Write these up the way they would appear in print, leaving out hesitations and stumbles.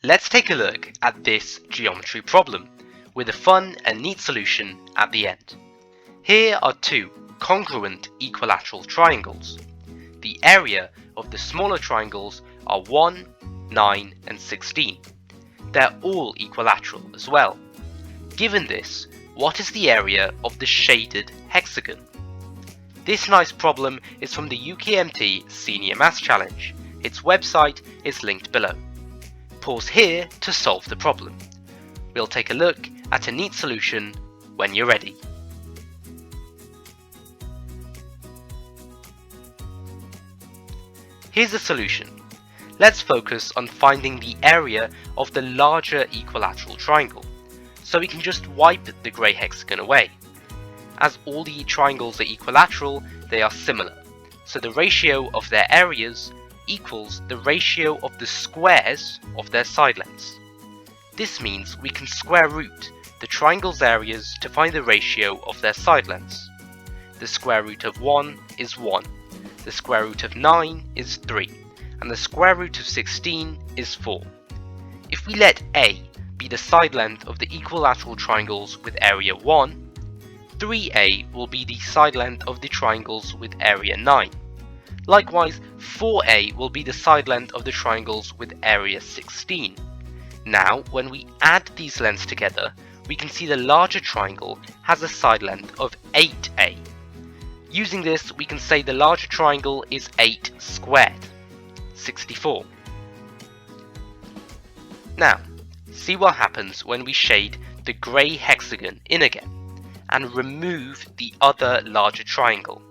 Let's take a look at this geometry problem with a fun and neat solution at the end. Here are two congruent equilateral triangles. The area of the smaller triangles are 1, 9 and 16. They're all equilateral as well. Given this, what is the area of the shaded hexagon? This nice problem is from the UKMT Senior Maths Challenge. Its website is linked below. Pause here to solve the problem. We'll take a look at a neat solution when you're ready. Here's the solution. Let's focus on finding the area of the larger equilateral triangle, so we can just wipe the grey hexagon away. As all the triangles are equilateral, they are similar, so the ratio of their areas equals the ratio of the squares of their side lengths. This means we can square root the triangle's areas to find the ratio of their side lengths. The square root of 1 is 1, the square root of 9 is 3, and the square root of 16 is 4. If we let A be the side length of the equilateral triangles with area 1, 3A will be the side length of the triangles with area 9. Likewise, 4A will be the side length of the triangles with area 16. Now, when we add these lengths together, we can see the larger triangle has a side length of 8A. Using this, we can say the larger triangle is 8 squared, 64. Now, see what happens when we shade the grey hexagon in again and remove the other larger triangle.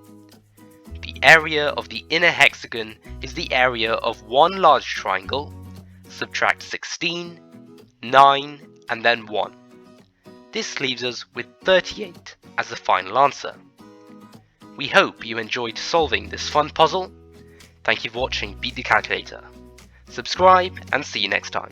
The area of the inner hexagon is the area of one large triangle, subtract 16, 9 and then 1. This leaves us with 38 as the final answer. We hope you enjoyed solving this fun puzzle. Thank you for watching Beat the Calculator. Subscribe and see you next time.